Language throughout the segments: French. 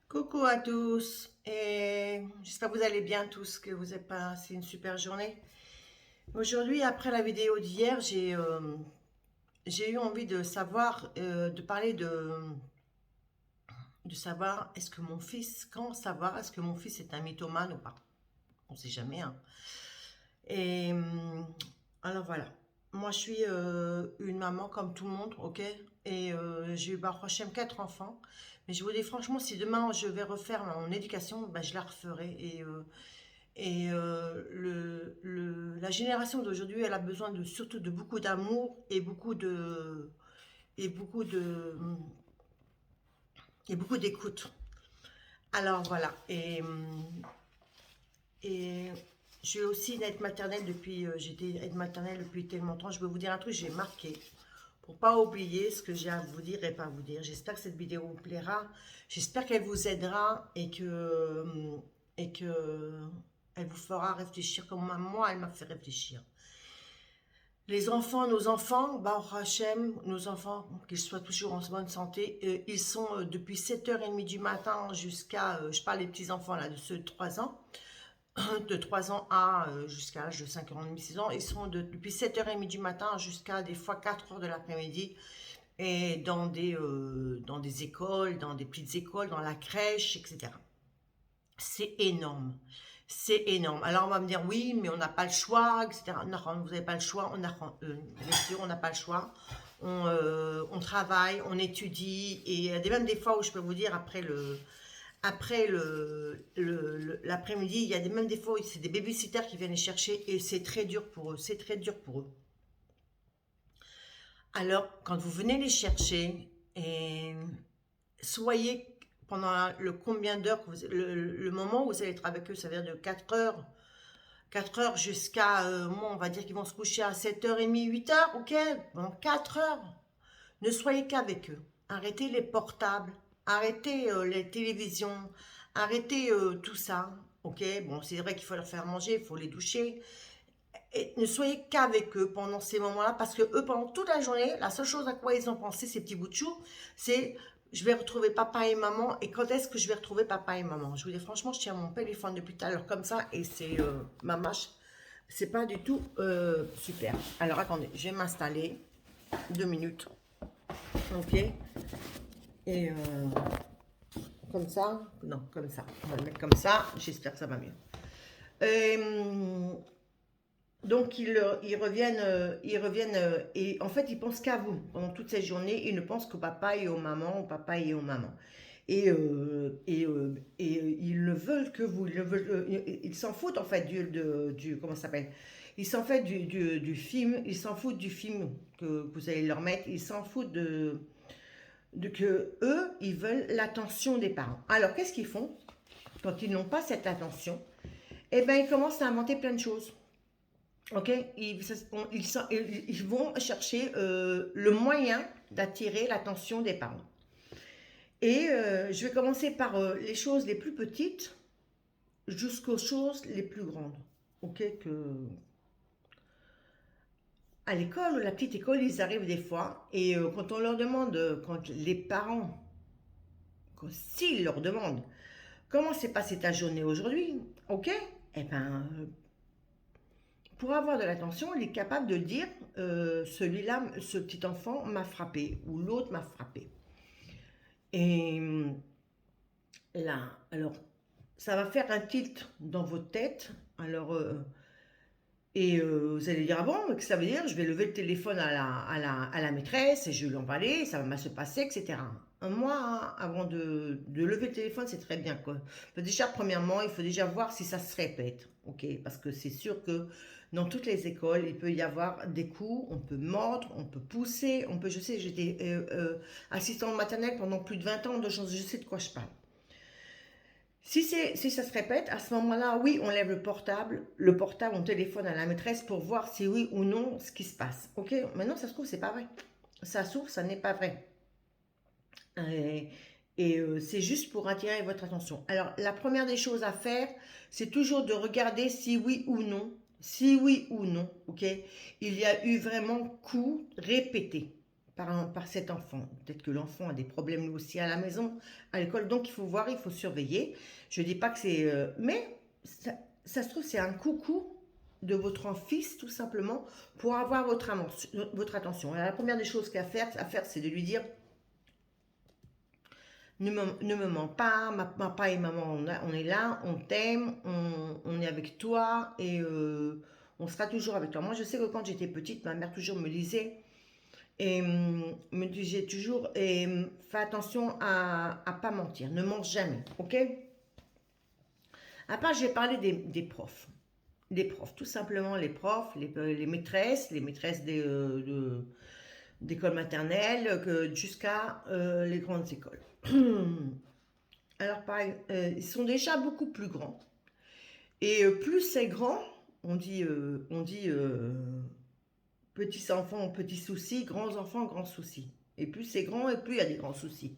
Coucou à tous et j'espère que vous allez bien tous, que vous avez passé une super journée. Aujourd'hui, après la vidéo d'hier, j'ai eu envie de savoir, de parler de savoir est-ce que mon fils, comment savoir est-ce que mon fils est un mythomane ou pas. On sait jamais, hein. Et alors voilà, moi je suis une maman comme tout le monde, ok? Et j'ai eu Baruch Hashem 4 enfants. Mais je vous dis franchement, si demain je vais refaire mon éducation, ben, je la referai. La génération d'aujourd'hui, elle a besoin de, surtout de beaucoup d'amour et beaucoup de, et beaucoup d'écoute. Alors voilà. Et je suis aussi une aide maternelle depuis, j'étais aide maternelle depuis tellement de temps. Je vais vous dire un truc, j'ai marqué. Pour pas oublier ce que j'ai à vous dire et pas vous dire. J'espère que cette vidéo vous plaira. J'espère qu'elle vous aidera et que elle vous fera réfléchir comme moi, elle m'a fait réfléchir. Les enfants, nos enfants, Baruch Hashem, nos enfants, qu'ils soient toujours en bonne santé, ils sont depuis 7h30 du matin jusqu'à, je parle des petits-enfants là, de ceux de 3 ans, de 3 ans à jusqu'à l'âge de 5h30, 6 ans, ils sont depuis 7h30 du matin jusqu'à des fois 4h de l'après-midi, et dans des écoles, dans des petites écoles, dans la crèche, etc. C'est énorme. C'est énorme. Alors on va me dire oui, mais on n'a pas le choix, etc. Non, vous n'avez pas le choix. Bien sûr, on n'a pas le choix. On travaille, on étudie, et il y a même des fois où je peux vous dire l'après-midi, il y a même des fois où c'est des babysitters qui viennent les chercher et c'est très dur pour eux. C'est très dur pour eux. Alors, quand vous venez les chercher, et soyez pendant le combien d'heures, le moment où vous allez être avec eux, ça veut dire de 4 heures jusqu'à, moi, on va dire qu'ils vont se coucher à 7h30, 8h, ok? Bon, 4 heures. Ne soyez qu'avec eux. Arrêtez les portables, arrêtez les télévisions, arrêtez tout ça, ok? Bon, c'est vrai qu'il faut leur faire manger, il faut les doucher, et ne soyez qu'avec eux pendant ces moments-là, parce que eux, pendant toute la journée, la seule chose à quoi ils ont pensé, ces petits bouts de chou, c'est je vais retrouver papa et maman, et quand est-ce que je vais retrouver papa et maman? Je vous dis franchement, je tiens mon téléphone depuis tout à l'heure comme ça, et c'est ma mâche, c'est pas du tout super. Alors attendez, je vais m'installer, 2 minutes, ok? Et comme ça, non, comme ça, on va le mettre comme ça, j'espère que ça va mieux. Donc ils reviennent et en fait ils pensent qu'à vous pendant toute cette journée. Ils ne pensent qu'au papa et aux mamans, au papa et aux mamans. Et ils ne veulent que vous. Ils s'en foutent en fait comment ça s'appelle. Ils s'en foutent du film. Ils s'en foutent du film que vous allez leur mettre. Ils s'en foutent de que eux ils veulent l'attention des parents. Alors qu'est-ce qu'ils font quand ils n'ont pas cette attention? Eh ben ils commencent à inventer plein de choses. Ok, ils vont chercher le moyen d'attirer l'attention des parents. Et je vais commencer par les choses les plus petites jusqu'aux choses les plus grandes. Ok, à l'école, la petite école, ils arrivent des fois et quand on leur demande, quand les parents, s'ils leur demandent comment s'est passée ta journée aujourd'hui, ok, eh ben pour avoir de l'attention, il est capable de dire celui-là, ce petit enfant m'a frappé ou l'autre m'a frappé. Et là, alors, ça va faire un tilt dans votre tête. Alors, vous allez dire ah bon, mais que ça veut dire je vais lever le téléphone à la maîtresse et je vais lui en parler, ça va mal se passer, etc. Moi, hein, avant de lever le téléphone, c'est très bien quoi. Déjà, premièrement, il faut déjà voir si ça se répète, ok? Parce que c'est sûr que dans toutes les écoles, il peut y avoir des coups, on peut mordre, on peut pousser, on peut. Je sais, j'étais assistante maternelle pendant plus de 20 ans, donc je sais de quoi je parle. Si ça se répète, à ce moment-là, oui, on lève le portable, on téléphone à la maîtresse pour voir si oui ou non ce qui se passe. Ok, maintenant ça se trouve, c'est pas vrai. Ça s'ouvre, ça n'est pas vrai. C'est juste pour attirer votre attention. Alors, la première des choses à faire, c'est toujours de regarder si oui ou non, ok, il y a eu vraiment coups répétés. par cet enfant. Peut-être que l'enfant a des problèmes lui aussi à la maison, à l'école. Donc, il faut voir, il faut surveiller. Je ne dis pas que c'est... mais ça se trouve, c'est un coucou de votre fils, tout simplement, pour avoir votre attention. Alors, la première des choses à faire, c'est de lui dire... Ne me mens pas, papa et maman, on est là, on t'aime, on est avec toi et on sera toujours avec toi. Moi, je sais que quand j'étais petite, ma mère toujours me disait et me disait toujours fais attention à pas mentir, ne mens jamais, ok? Après, j'ai parlé des profs. Les profs, tout simplement les profs, les maîtresses d'école maternelle jusqu'à les grandes écoles. Alors, pareil, ils sont déjà beaucoup plus grands. Et plus c'est grand, on dit petits enfants, petits soucis, grands enfants, grands soucis. Et plus c'est grand, et plus il y a des grands soucis.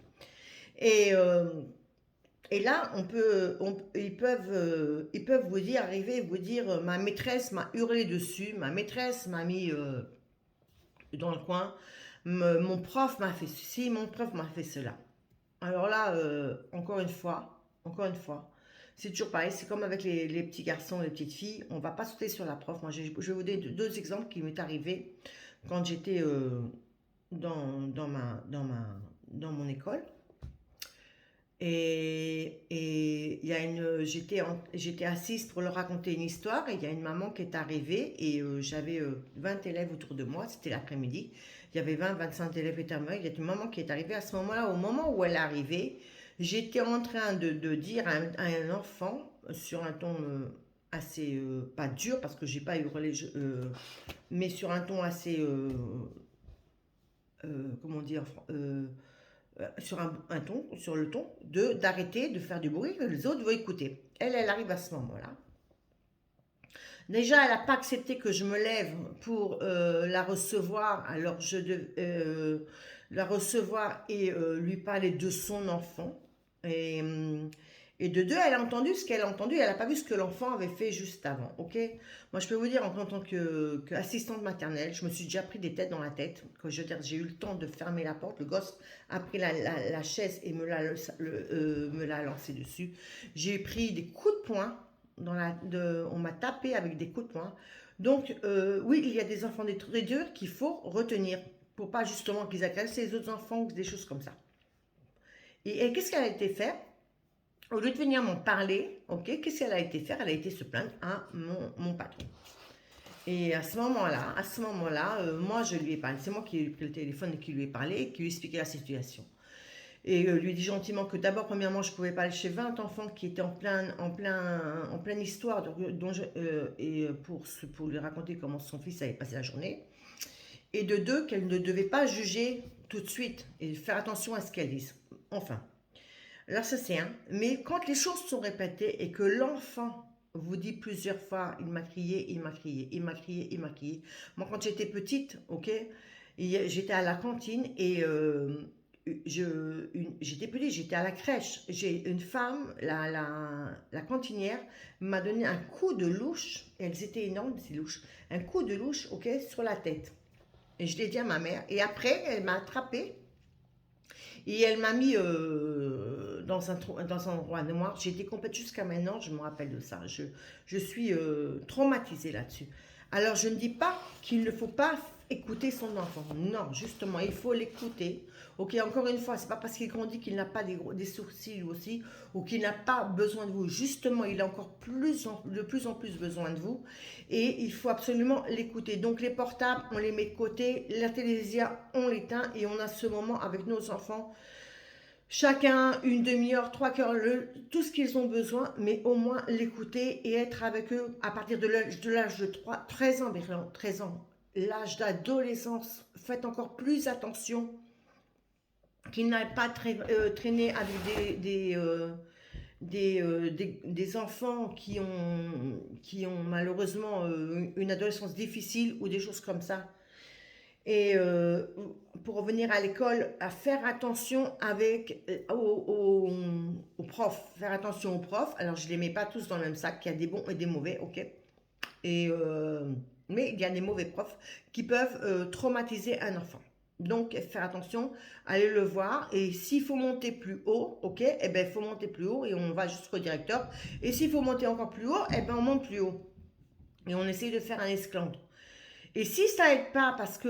Et, là, ils peuvent vous dire, ma maîtresse m'a hurlé dessus, ma maîtresse m'a mis dans le coin, mon prof m'a fait ceci, mon prof m'a fait cela. Alors là, encore une fois, c'est toujours pareil, c'est comme avec les petits garçons et les petites filles, on ne va pas sauter sur la prof. Moi, je vais vous donner deux exemples qui m'est arrivé quand j'étais dans mon école. Et j'étais assise pour leur raconter une histoire et il y a une maman qui est arrivée et j'avais 20 élèves autour de moi, c'était l'après-midi. Il y avait 20-25 élèves éternels. Il y a une maman qui est arrivée à ce moment-là. Au moment où elle est arrivée, j'étais en train de dire à un enfant, sur un ton assez, pas dur, parce que j'ai pas hurlé, mais sur un ton assez, comment dire, sur le ton, d'arrêter de faire du bruit que les autres vont écouter. Elle arrive à ce moment-là. Déjà, elle n'a pas accepté que je me lève pour la recevoir. Alors, je devais la recevoir et lui parler de son enfant. Et de deux, elle a entendu ce qu'elle a entendu. Elle n'a pas vu ce que l'enfant avait fait juste avant. Ok. Moi, je peux vous dire, en tant qu'assistante maternelle, je me suis déjà pris des têtes dans la tête. J'ai eu le temps de fermer la porte. Le gosse a pris la chaise et me l'a lancé dessus. J'ai pris des coups de poing. On m'a tapé avec des coups de poing. Donc, oui, il y a des enfants très durs qu'il faut retenir pour pas justement qu'ils agressent les autres enfants ou des choses comme ça. Et qu'est-ce qu'elle a été faire? Au lieu de venir m'en parler, ok, qu'est-ce qu'elle a été faire? Elle a été se plaindre à mon patron. Et à ce moment-là, moi je lui ai parlé. C'est moi qui ai pris le téléphone et qui lui ai parlé et qui lui ai expliqué la situation. Et lui ai dit gentiment que d'abord, premièrement, je pouvais pas aller chez 20 enfants qui étaient en pleine histoire, pour lui raconter comment son fils avait passé la journée. Et de deux, qu'elle ne devait pas juger tout de suite et faire attention à ce qu'elle dise. Enfin, alors ça c'est un. Mais quand les choses sont répétées et que l'enfant vous dit plusieurs fois, il m'a crié, il m'a crié, il m'a crié, il m'a crié. Moi, quand j'étais petite, ok, j'étais à la cantine et j'étais petite, j'étais à la crèche. J'ai une femme, la cantinière, m'a donné un coup de louche. Et elles étaient énormes, ces louches. Un coup de louche, ok, sur la tête. Et je l'ai dit à ma mère. Et après, elle m'a attrapée. Et elle m'a mis dans un endroit noir. J'étais complète jusqu'à maintenant, je me rappelle de ça. Je suis traumatisée là-dessus. Alors, je ne dis pas qu'il ne faut pas écouter son enfant. Non, justement, il faut l'écouter. Ok, encore une fois, c'est pas parce qu'il grandit qu'il n'a pas des sourcils aussi, ou qu'il n'a pas besoin de vous. Justement, il a encore de plus en plus besoin de vous. Et il faut absolument l'écouter. Donc, les portables, on les met de côté. La télévision, on l'éteint. Et on a ce moment avec nos enfants. Chacun, une demi-heure, 3 quarts, tout ce qu'ils ont besoin, mais au moins l'écouter et être avec eux à partir de l'âge de 13 ans, 13 ans, l'âge d'adolescence. Faites encore plus attention qu'ils n'aillent pas traîner avec des enfants qui ont malheureusement une adolescence difficile ou des choses comme ça. Et pour revenir à l'école, à faire attention aux profs. Faire attention aux profs. Alors, je ne les mets pas tous dans le même sac. Il y a des bons et des mauvais, ok. Mais il y a des mauvais profs qui peuvent traumatiser un enfant. Donc, faire attention, allez le voir. Et s'il faut monter plus haut, ok, eh ben, il faut monter plus haut et on va jusqu'au directeur. Et s'il faut monter encore plus haut, eh ben, on monte plus haut. Et on essaye de faire un esclandre. Et si ça n'aide pas parce que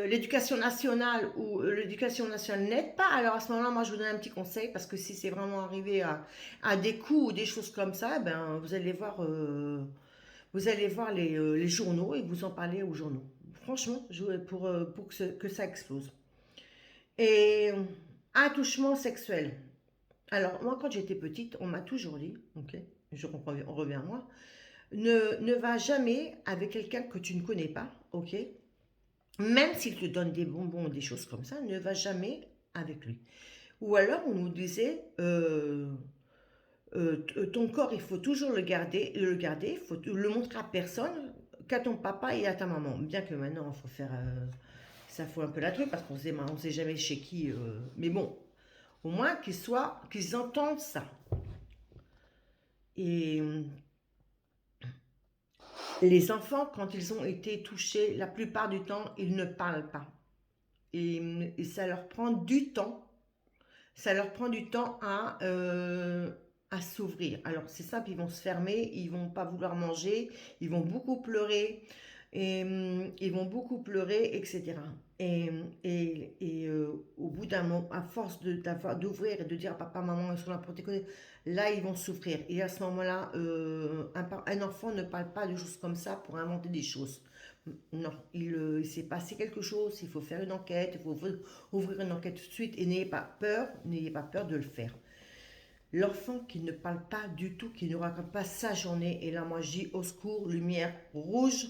l'éducation nationale ou l'éducation nationale n'aide pas, alors à ce moment-là, moi je vous donne un petit conseil parce que si c'est vraiment arrivé à des coups ou des choses comme ça, ben, vous allez voir les journaux et vous en parlez aux journaux. Franchement, pour que ça explose. Et attouchement sexuel. Alors, moi, quand j'étais petite, on m'a toujours dit, ok, on revient à moi, ne va jamais avec quelqu'un que tu ne connais pas, ok, même s'il te donne des bonbons, des choses comme ça, ne va jamais avec lui. Ou alors, on nous disait, ton corps, il faut toujours il faut le montrer à personne, qu'à ton papa et à ta maman. Bien que maintenant, il faut faire, ça fout un peu la truc parce qu'on sait jamais chez qui. Mais bon, au moins qu'ils entendent ça. Et les enfants, quand ils ont été touchés, la plupart du temps, ils ne parlent pas. Et ça leur prend du temps. Ça leur prend du temps à s'ouvrir. Alors c'est simple, ils vont se fermer, ils vont pas vouloir manger, ils vont beaucoup pleurer, et ils vont beaucoup pleurer, etc. Au bout d'un moment, à force d'ouvrir et de dire à papa, maman, ils sont là pour t'écouter, là ils vont souffrir. Et à ce moment-là, un enfant ne parle pas de choses comme ça pour inventer des choses. Non, il s'est passé quelque chose, il faut faire une enquête, il faut ouvrir une enquête tout de suite et n'ayez pas peur de le faire. L'enfant qui ne parle pas du tout, qui ne raconte pas sa journée, et là moi je dis au secours, lumière rouge,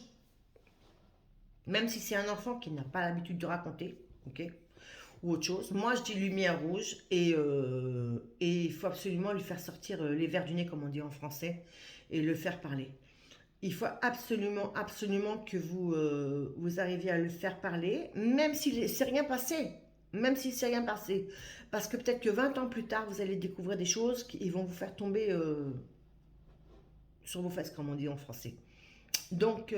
même si c'est un enfant qui n'a pas l'habitude de raconter, ok, ou autre chose, moi je dis lumière rouge et il faut absolument lui faire sortir les vers du nez comme on dit en français et le faire parler. Il faut absolument, absolument que vous arriviez à le faire parler, même s'il ne s'est rien passé. Même s'il ne s'est rien passé. Parce que peut-être que 20 ans plus tard, vous allez découvrir des choses qui vont vous faire tomber sur vos fesses, comme on dit en français. Donc,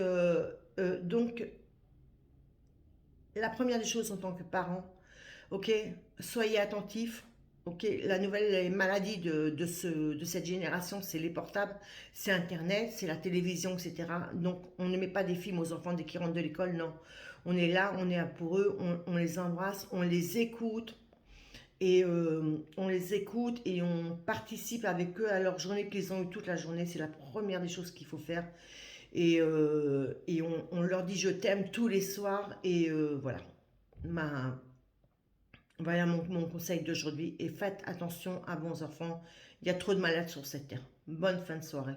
la première des choses en tant que parent, ok, soyez attentifs. Ok, la nouvelle maladie de cette génération, c'est les portables, c'est Internet, c'est la télévision, etc. Donc, on ne met pas des films aux enfants dès qu'ils rentrent de l'école, non. On est là, on est là pour eux, on les embrasse, on les écoute, et on participe avec eux à leur journée qu'ils ont eu toute la journée. C'est la première des choses qu'il faut faire. Et on leur dit je t'aime tous les soirs, et voilà. Ma, voilà mon conseil d'aujourd'hui. Et faites attention à vos enfants. Il y a trop de malades sur cette terre. Bonne fin de soirée.